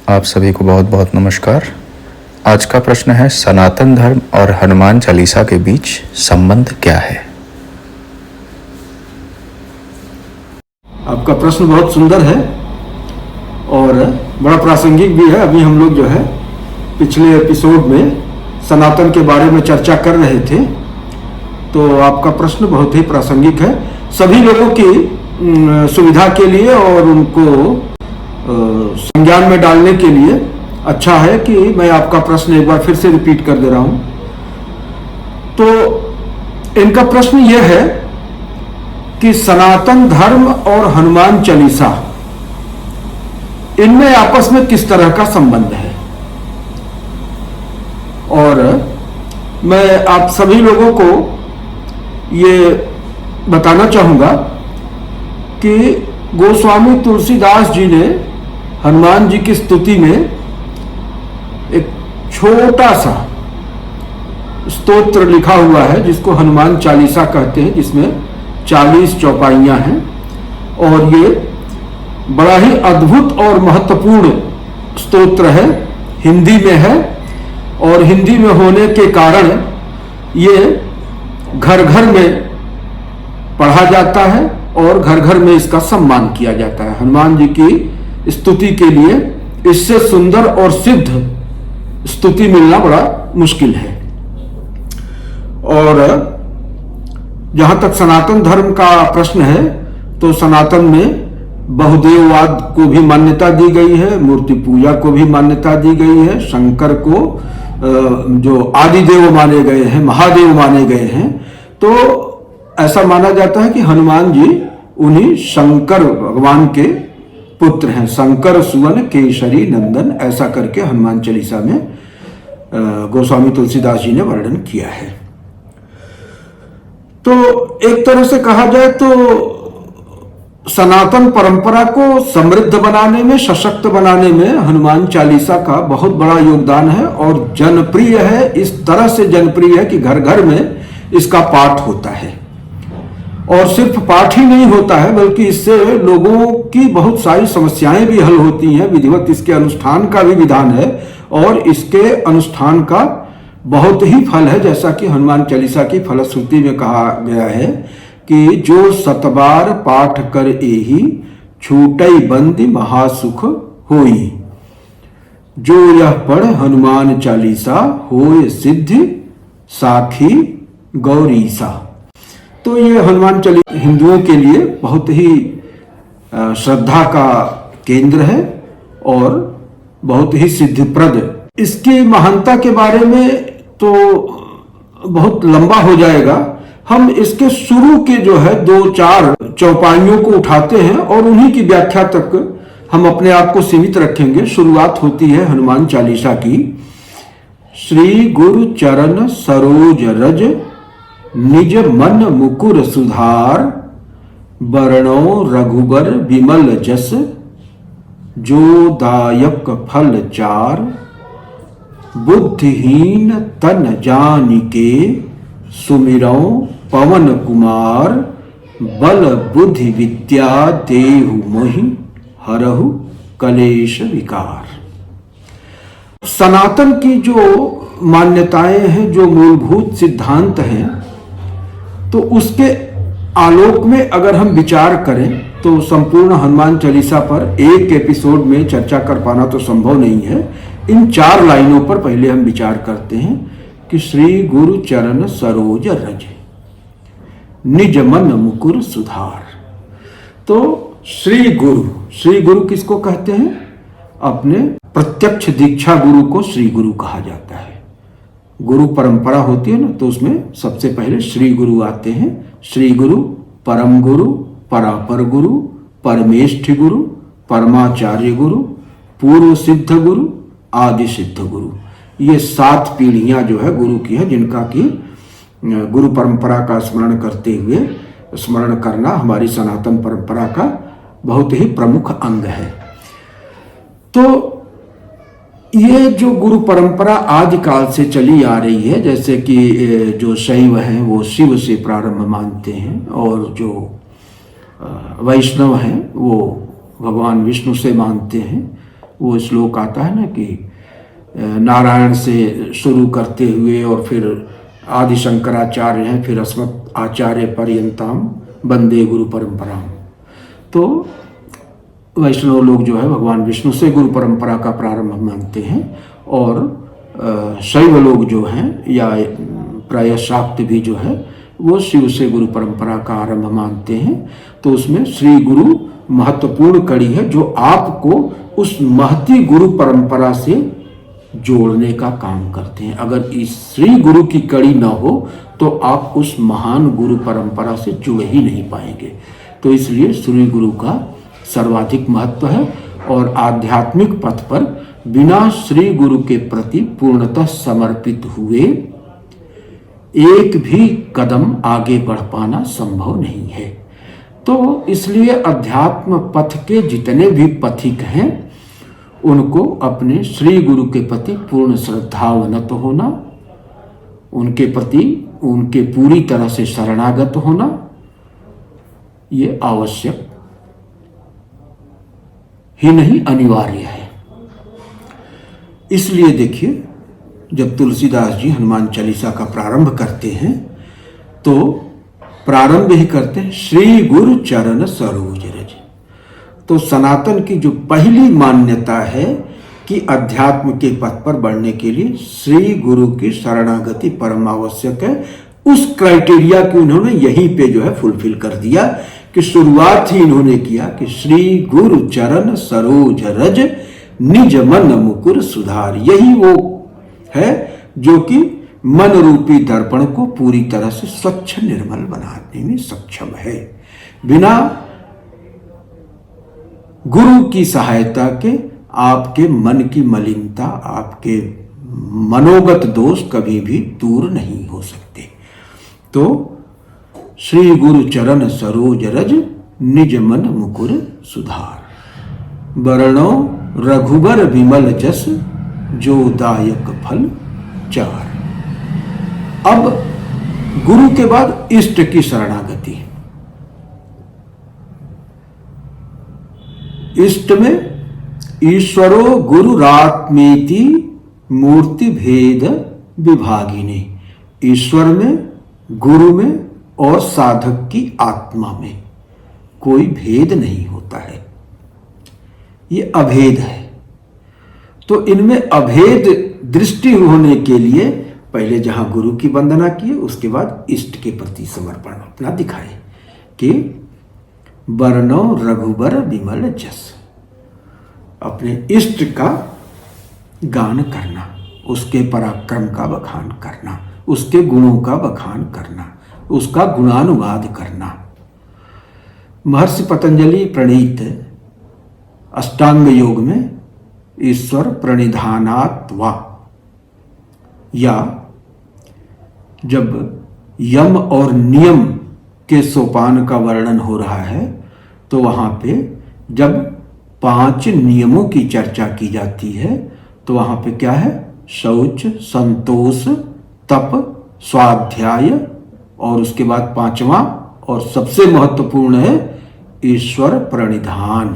आप सभी को बहुत बहुत नमस्कार। आज का प्रश्न है, सनातन धर्म और हनुमान चालीसा के बीच संबंध क्या है? आपका प्रश्न बहुत सुंदर है और बड़ा प्रासंगिक भी है। अभी हम लोग जो है पिछले एपिसोड में सनातन के बारे में चर्चा कर रहे थे, तो आपका प्रश्न बहुत ही प्रासंगिक है। सभी लोगों की सुविधा के लिए और उनको संज्ञान में डालने के लिए अच्छा है कि मैं आपका प्रश्न एक बार फिर से रिपीट कर दे रहा हूं। तो इनका प्रश्न यह है कि सनातन धर्म और हनुमान चालीसा, इनमें आपस में किस तरह का संबंध है। और मैं आप सभी लोगों को ये बताना चाहूंगा कि गोस्वामी तुलसीदास जी ने हनुमान जी की स्तुति में एक छोटा सा स्तोत्र लिखा हुआ है जिसको हनुमान चालीसा कहते हैं, जिसमें 40 चौपाइयां हैं और ये बड़ा ही अद्भुत और महत्वपूर्ण स्तोत्र है। हिंदी में है और हिंदी में होने के कारण ये घर घर में पढ़ा जाता है और घर घर में इसका सम्मान किया जाता है। हनुमान जी की स्तुति के लिए इससे सुंदर और सिद्ध स्तुति मिलना बड़ा मुश्किल है। और जहां तक सनातन धर्म का प्रश्न है, तो सनातन में बहुदेववाद को भी मान्यता दी गई है, मूर्ति पूजा को भी मान्यता दी गई है, शंकर को जो आदि देव माने गए हैं, महादेव माने गए हैं। तो ऐसा माना जाता है कि हनुमान जी उन्हीं शंकर भगवान के पुत्र हैं। शंकर सुवन केसरी नंदन, ऐसा करके हनुमान चालीसा में गोस्वामी तुलसीदास जी ने वर्णन किया है। तो एक तरह से कहा जाए तो सनातन परंपरा को समृद्ध बनाने में, सशक्त बनाने में हनुमान चालीसा का बहुत बड़ा योगदान है और जनप्रिय है। इस तरह से जनप्रिय है कि घर घर में इसका पाठ होता है। और सिर्फ पाठ ही नहीं होता है, बल्कि इससे लोगों की बहुत सारी समस्याएं भी हल होती हैं। विधिवत इसके अनुष्ठान का भी विधान है और इसके अनुष्ठान का बहुत ही फल है। जैसा कि हनुमान चालीसा की फलश्रुति में कहा गया है कि जो सतबार पाठ कर एही, छूटई बंदी महासुख होई। जो यह पढ़ हनुमान चालीसा, होय सिद्धि साखी गौरीसा। तो ये हनुमान चालीसा हिंदुओं के लिए बहुत ही श्रद्धा का केंद्र है और बहुत ही सिद्धिप्रद। इसकी महानता के बारे में तो बहुत लंबा हो जाएगा। हम इसके शुरू के जो है 2-4 चौपाइयों को उठाते हैं और उन्हीं की व्याख्या तक हम अपने आप को सीमित रखेंगे। शुरुआत होती है हनुमान चालीसा की, श्री गुरु चरण सरोज रज, निज मन मुकुर सुधार, बरणो रघुबर विमल जस, जो दायक फल चार, बुद्धिहीन तन जानिके, सुमिरौ पवन कुमार, बल बुद्धि विद्या देहु मोहि, हरहु कलेश विकार। सनातन की जो मान्यताएं हैं, जो मूलभूत सिद्धांत हैं, तो उसके आलोक में अगर हम विचार करें तो संपूर्ण हनुमान चालीसा पर एक एपिसोड में चर्चा कर पाना तो संभव नहीं है। इन 4 लाइनों पर पहले हम विचार करते हैं कि श्री गुरु चरण सरोज रज, निज मन मुकुर सुधार। तो श्री गुरु किसको कहते हैं? अपने प्रत्यक्ष दीक्षा गुरु को श्री गुरु कहा जाता है। गुरु परंपरा होती है ना, तो उसमें सबसे पहले श्री गुरु आते हैं। श्री गुरु, परम गुरु, परापर गुरु, परमेष्ठ गुरु, परमाचार्य गुरु, पूर्व सिद्ध गुरु, आदि सिद्ध गुरु। ये 7 पीढ़ियां जो है गुरु की है, जिनका कि गुरु परंपरा का स्मरण करते हुए, स्मरण करना हमारी सनातन परंपरा का बहुत ही प्रमुख अंग है। तो ये जो गुरु परंपरा आदिकाल से चली आ रही है, जैसे कि जो शैव हैं वो शिव से प्रारंभ मानते हैं और जो वैष्णव हैं वो भगवान विष्णु से मानते हैं, वो श्लोक आता है ना कि नारायण से शुरू करते हुए और फिर आदि शंकराचार्य हैं, फिर अस्मत् आचार्य पर्यंताम वंदे गुरु परंपराम। तो वैष्णव लोग जो है भगवान विष्णु से गुरु परंपरा का प्रारंभ मानते हैं, और शैव लोग जो हैं या प्रायः शाक्त भी जो है वो शिव से गुरु परंपरा का आरंभ मानते हैं। तो उसमें श्री गुरु महत्वपूर्ण कड़ी है जो आपको उस महती गुरु परंपरा से जोड़ने का काम करते हैं। अगर इस श्री गुरु की कड़ी ना हो तो आप उस महान गुरु परंपरा से जुड़ ही नहीं पाएंगे। तो इसलिए श्री गुरु का सर्वाधिक महत्व है, और आध्यात्मिक पथ पर बिना श्री गुरु के प्रति पूर्णतः समर्पित हुए एक भी कदम आगे बढ़ पाना संभव नहीं है। तो इसलिए अध्यात्म पथ के जितने भी पथिक हैं उनको अपने श्री गुरु के प्रति पूर्ण श्रद्धावनत होना, उनके प्रति उनके पूरी तरह से शरणागत होना, ये आवश्यक ही नहीं अनिवार्य है। इसलिए देखिए, जब तुलसीदास जी हनुमान चालीसा का प्रारंभ करते हैं तो प्रारंभ ही करते हैं श्री गुरु चरण सरोज रज। तो सनातन की जो पहली मान्यता है कि अध्यात्म के पथ पर बढ़ने के लिए श्री गुरु की शरणागति परम आवश्यक है, उस क्राइटेरिया को उन्होंने यहीं पे जो है फुलफिल कर दिया कि शुरुआत ही इन्होंने किया कि श्री गुरु चरण सरोज रज निज मन मुकुर सुधार। यही वो है जो कि मन रूपी दर्पण को पूरी तरह से स्वच्छ निर्मल बनाने में सक्षम है। बिना गुरु की सहायता के आपके मन की मलिनता, आपके मनोगत दोष कभी भी दूर नहीं हो सकते। तो श्री गुरु चरण सरोज रज निज मन मुकुर सुधार। वर्णो रघुबर विमल जस जो दायक फल चार। अब गुरु के बाद इष्ट की शरणागति। इष्ट में ईश्वरो गुरुरात्मेति मूर्ति भेद विभागिनी। ईश्वर में, गुरु में और साधक की आत्मा में कोई भेद नहीं होता है, ये अभेद है। तो इनमें अभेद दृष्टि होने के लिए पहले जहां गुरु की वंदना किए उसके बाद इष्ट के प्रति समर्पण अपना दिखाए कि वर्णो रघुबर विमल जस। अपने इष्ट का गान करना, उसके पराक्रम का बखान करना, उसके गुणों का बखान करना, उसका गुणानुवाद करना। महर्षि पतंजलि प्रणीत अष्टांग योग में ईश्वर प्रणिधानात् वा, या जब यम और नियम के सोपान का वर्णन हो रहा है तो वहां पे जब 5 नियमों की चर्चा की जाती है तो वहां पे क्या है? शौच, संतोष, तप, स्वाध्याय, और उसके बाद 5वां और सबसे महत्वपूर्ण है ईश्वर प्रणिधान।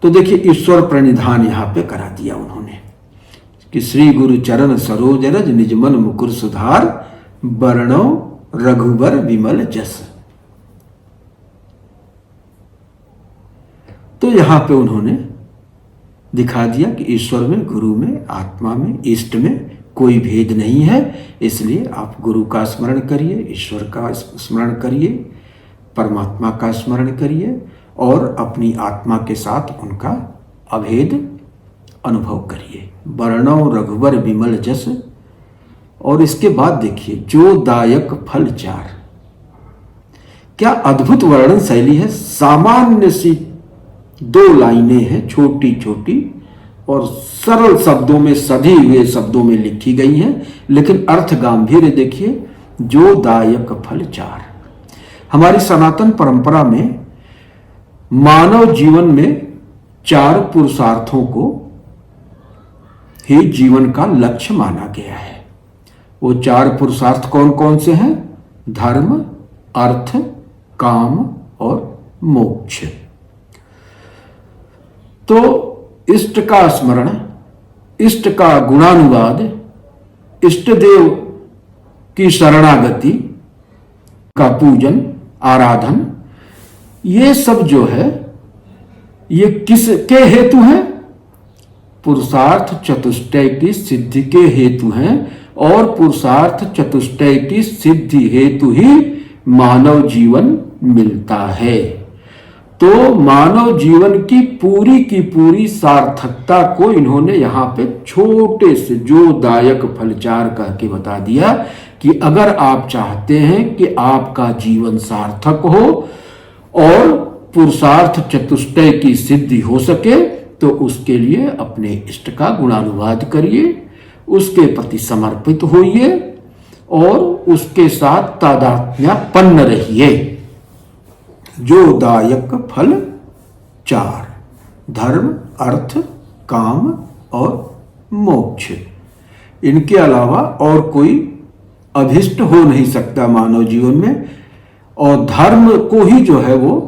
तो देखिए, ईश्वर प्रणिधान यहां पे करा दिया उन्होंने कि श्री गुरु चरण सरोज रज निज मन मुकुर सुधार वर्णो रघुबर विमल जस। तो यहां पे उन्होंने दिखा दिया कि ईश्वर में, गुरु में, आत्मा में, इष्ट में कोई भेद नहीं है। इसलिए आप गुरु का स्मरण करिए, ईश्वर का स्मरण करिए, परमात्मा का स्मरण करिए और अपनी आत्मा के साथ उनका अभेद अनुभव करिए। वर्णो रघुबर विमल जस। और इसके बाद देखिए, जो दायक फल चार। क्या अद्भुत वर्णन शैली है। सामान्य सी 2 लाइनें हैं, छोटी छोटी और सरल शब्दों में, सधे हुए शब्दों में लिखी गई हैं, लेकिन अर्थ गांभीर्य देखिए। जो दायक फल चार। हमारी सनातन परंपरा में मानव जीवन में 4 पुरुषार्थों को ही जीवन का लक्ष्य माना गया है। वो 4 पुरुषार्थ कौन कौन से हैं? धर्म, अर्थ, काम और मोक्ष। तो इष्ट का स्मरण, इष्ट का गुणानुवाद, इष्ट देव की शरणागति का पूजन, आराधन, ये सब जो है ये किसके हेतु हैं? पुरुषार्थ चतुष्टय की सिद्धि के हेतु हैं। और पुरुषार्थ चतुष्टय की सिद्धि हेतु ही मानव जीवन मिलता है। तो मानव जीवन की पूरी सार्थकता को इन्होंने यहाँ पे छोटे से जो दायक फलचार कह के बता दिया कि अगर आप चाहते हैं कि आपका जीवन सार्थक हो और पुरुषार्थ चतुष्टय की सिद्धि हो सके तो उसके लिए अपने इष्ट का गुणानुवाद करिए, उसके प्रति समर्पित होइए और उसके साथ तादात्म्यपन्न रहिए। जो दायक फल 4, धर्म, अर्थ, काम और मोक्ष, इनके अलावा और कोई अभिष्ट हो नहीं सकता मानव जीवन में। और धर्म को ही जो है वो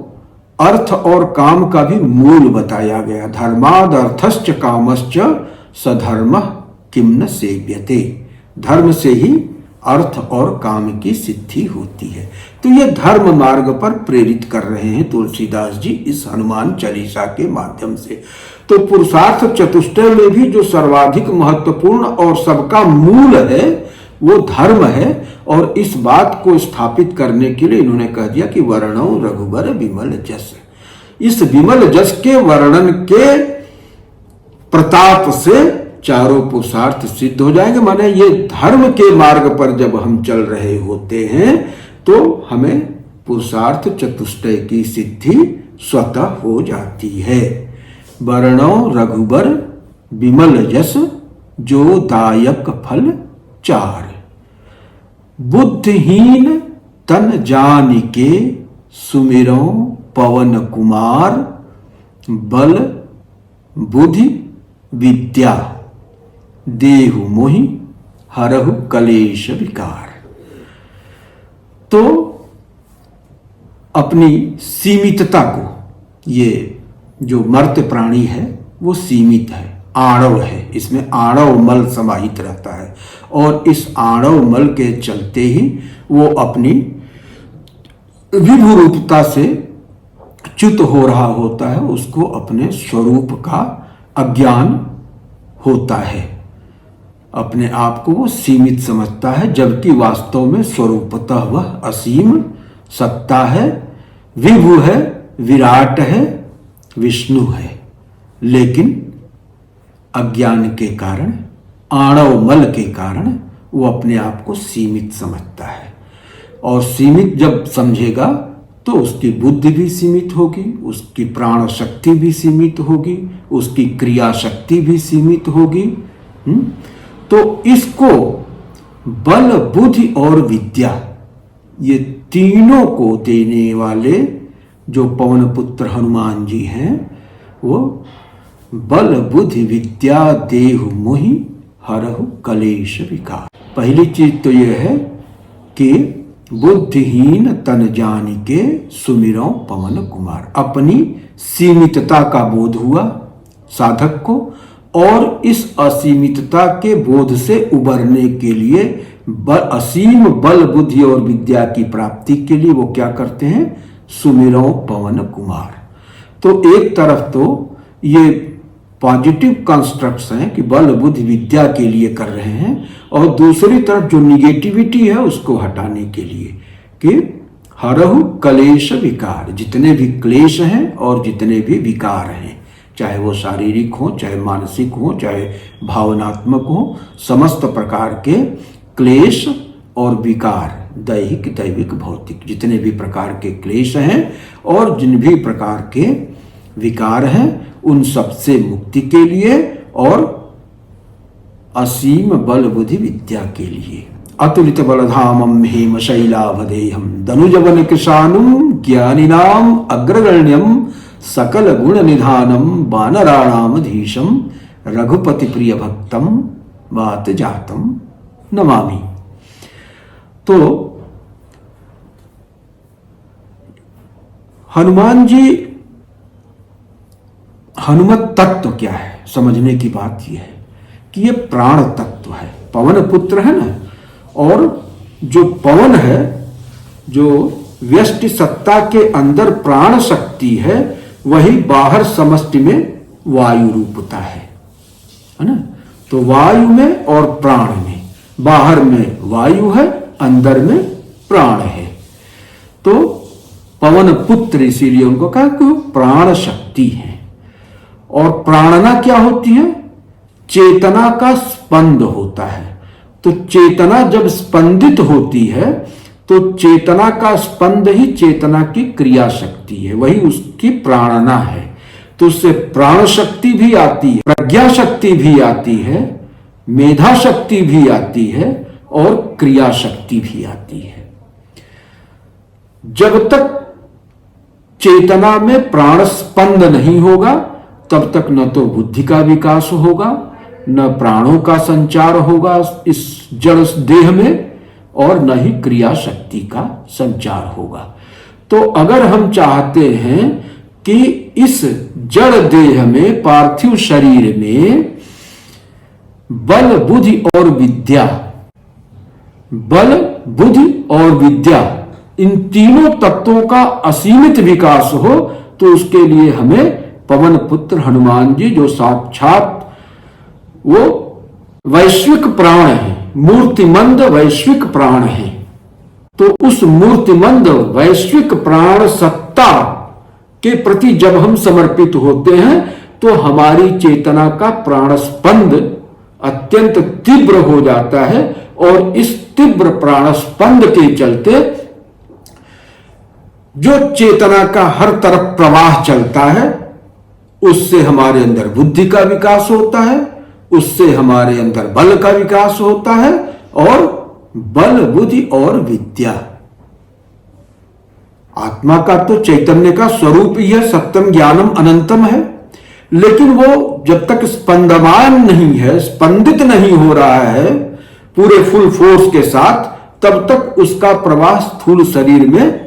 अर्थ और काम का भी मूल बताया गया। धर्माद अर्थश्च कामश्च सधर्म किम न सेव्यते। धर्म से ही अर्थ और काम की सिद्धि होती है। तो ये धर्म मार्ग पर प्रेरित कर रहे हैं तुलसीदास जी इस हनुमान चालीसा के माध्यम से। तो पुरुषार्थ चतुष्टय में भी जो सर्वाधिक महत्वपूर्ण और सबका मूल है वो धर्म है। और इस बात को स्थापित करने के लिए इन्होंने कह दिया कि वर्णो रघुबर विमल जस। इस विमल जस के वर्णन के प्रताप से चारों पुरुषार्थ सिद्ध हो जाएंगे। माने ये धर्म के मार्ग पर जब हम चल रहे होते हैं तो हमें पुरुषार्थ चतुष्टय की सिद्धि स्वतः हो जाती है। वर्णो रघुबर विमल जस जो दायक फल 4, बुद्धिहीन तन जान के सुमिरो पवन कुमार, बल बुद्धि विद्या देहु मोहि हरहु कलेश विकार। तो अपनी सीमितता को, ये जो मर्त प्राणी है वो सीमित है, आणव है, इसमें आणव मल समाहित रहता है। और इस आणव मल के चलते ही वो अपनी विभु रूपता से च्युत हो रहा होता है, उसको अपने स्वरूप का अज्ञान होता है, अपने आप को वो सीमित समझता है, जबकि वास्तव में स्वरूपतः वह असीम सत्ता है, विभु है, विराट है, विष्णु है। लेकिन अज्ञान के कारण, आणव मल के कारण वो अपने आप को सीमित समझता है। और सीमित जब समझेगा तो उसकी बुद्धि भी सीमित होगी, उसकी प्राण शक्ति भी सीमित होगी, उसकी क्रिया शक्ति भी सीमित होगी। तो इसको बल बुद्धि और विद्या, ये तीनों को देने वाले जो पवन पुत्र हनुमान जी हैं वो बल बुद्धि विद्या देहु मोहि हरहु कलेश विकार। पहली चीज तो यह है कि बुद्धिहीन तन जान के सुमिरो पवन कुमार। अपनी सीमितता का बोध हुआ साधक को, और इस असीमितता के बोध से उबरने के लिए असीम बल बुद्धि और विद्या की प्राप्ति के लिए वो क्या करते हैं? सुमिरो पवन कुमार। तो एक तरफ तो ये पॉजिटिव कंस्ट्रक्ट्स हैं कि बल बुद्धि विद्या के लिए कर रहे हैं, और दूसरी तरफ जो निगेटिविटी है उसको हटाने के लिए कि हरहु कलेश विकार। जितने भी क्लेश हैं और जितने भी विकार हैं, चाहे वो शारीरिक हो, चाहे मानसिक हो, चाहे भावनात्मक हो, समस्त प्रकार के क्लेश और विकार, दैहिक दैविक भौतिक जितने भी प्रकार के क्लेश हैं और जिन भी प्रकार के विकार हैं, उन सबसे मुक्ति के लिए और असीम बल बुद्धि विद्या के लिए। अतुलित बलधामम हेम शैलावदेहम दनुजवन कृशानुम ज्ञानिनाम अग्रगण्यम सकल गुण निधानम वानराणामधीशम रघुपति प्रिय भक्तम वात जातम नमामि। तो हनुमत तत्व क्या है, समझने की बात यह है कि ये प्राण तत्व है, पवन पुत्र है ना। और जो पवन है, जो व्यष्टि सत्ता के अंदर प्राण शक्ति है, वही बाहर समष्टि में वायु रूपता है ना। तो वायु में और प्राण में, बाहर में वायु है, अंदर में प्राण है। तो पवन पुत्र इसीलिए उनको कहा कि वो प्राण शक्ति है। और प्राणना क्या होती है? चेतना का स्पंद होता है। तो चेतना जब स्पंदित होती है तो चेतना का स्पंद ही चेतना की क्रिया शक्ति है, वही उसकी प्राणना है। तो उससे प्राण शक्ति भी आती है, प्रज्ञा शक्ति भी आती है, मेधा शक्ति भी आती है और क्रिया शक्ति भी आती है। जब तक चेतना में प्राण स्पंद नहीं होगा तब तक न तो बुद्धि का विकास होगा, न प्राणों का संचार होगा इस जड़ देह में, और न ही क्रिया शक्ति का संचार होगा। तो अगर हम चाहते हैं कि इस जड़ देह में, पार्थिव शरीर में बल, बुद्धि और विद्या, बल, बुद्धि और विद्या, इन तीनों तत्वों का असीमित विकास हो, तो उसके लिए हमें पवन पुत्र हनुमान जी, जो साक्षात वो वैश्विक प्राण है, मूर्तिमंद वैश्विक प्राण है, तो उस मूर्तिमंद वैश्विक प्राण सत्ता के प्रति जब हम समर्पित होते हैं तो हमारी चेतना का प्राण स्पंद अत्यंत तीव्र हो जाता है। और इस तीव्र प्राण स्पंद के चलते जो चेतना का हर तरफ प्रवाह चलता है, उससे हमारे अंदर बुद्धि का विकास होता है, उससे हमारे अंदर बल का विकास होता है, और बल, बुद्धि और विद्या। आत्मा का तो चैतन्य का स्वरूप ही है, सत्यम ज्ञानम अनंतम है, लेकिन वो जब तक स्पंदमान नहीं है, स्पंदित नहीं हो रहा है पूरे फुल फोर्स के साथ, तब तक उसका प्रवाह स्थूल शरीर में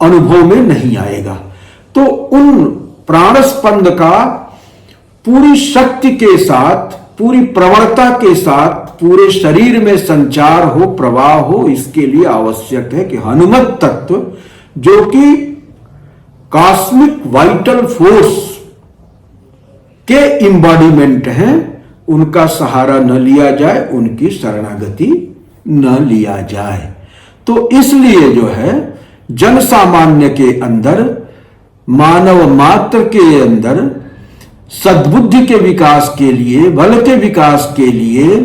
अनुभव में नहीं आएगा। तो उन प्राण स्पंद का पूरी शक्ति के साथ, पूरी प्रवणता के साथ पूरे शरीर में संचार हो, प्रवाह हो, इसके लिए आवश्यक है कि हनुमत तत्व, जो कि कॉस्मिक वाइटल फोर्स के इम्बॉडीमेंट हैं, उनका सहारा न लिया जाए, उनकी शरणागति न लिया जाए। तो इसलिए जो है जन सामान्य के अंदर, मानव मात्र के अंदर सद्बुद्धि के विकास के लिए, बल के विकास के लिए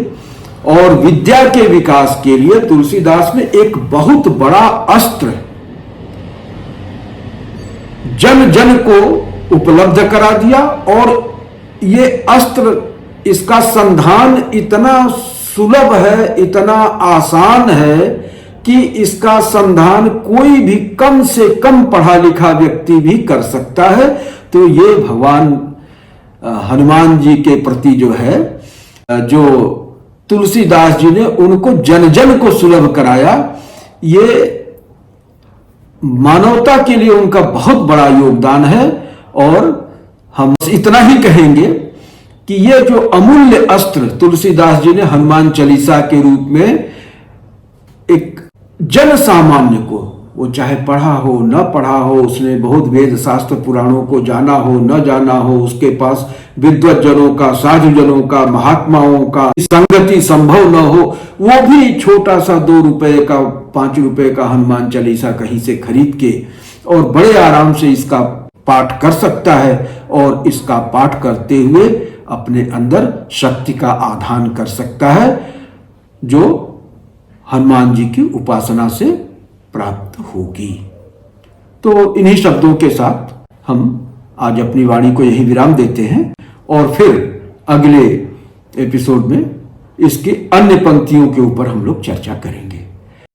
और विद्या के विकास के लिए तुलसीदास ने एक बहुत बड़ा अस्त्र जन जन को उपलब्ध करा दिया। और ये अस्त्र, इसका संधान इतना सुलभ है, इतना आसान है कि इसका संधान कोई भी कम से कम पढ़ा लिखा व्यक्ति भी कर सकता है। तो ये भगवान हनुमान जी के प्रति जो है, जो तुलसीदास जी ने उनको जन जन को सुलभ कराया, ये मानवता के लिए उनका बहुत बड़ा योगदान है। और हम इतना ही कहेंगे कि ये जो अमूल्य अस्त्र तुलसीदास जी ने हनुमान चालीसा के रूप में एक जन सामान्य को, वो चाहे पढ़ा हो न पढ़ा हो, उसने बहुत वेद शास्त्र पुराणों को जाना हो न जाना हो, उसके पास विद्वत जनों का, साधु जनों का, महात्माओं का संगति संभव न हो, वो भी छोटा सा 2 रुपए का, 5 रुपए का हनुमान चालीसा कहीं से खरीद के और बड़े आराम से इसका पाठ कर सकता है। और इसका पाठ करते हुए अपने अंदर शक्ति का आधान कर सकता है, जो हनुमान जी की उपासना से प्राप्त होगी। तो इन्हीं शब्दों के साथ हम आज अपनी वाणी को यही विराम देते हैं और फिर अगले एपिसोड में इसकी अन्य पंक्तियों के ऊपर हम लोग चर्चा करेंगे।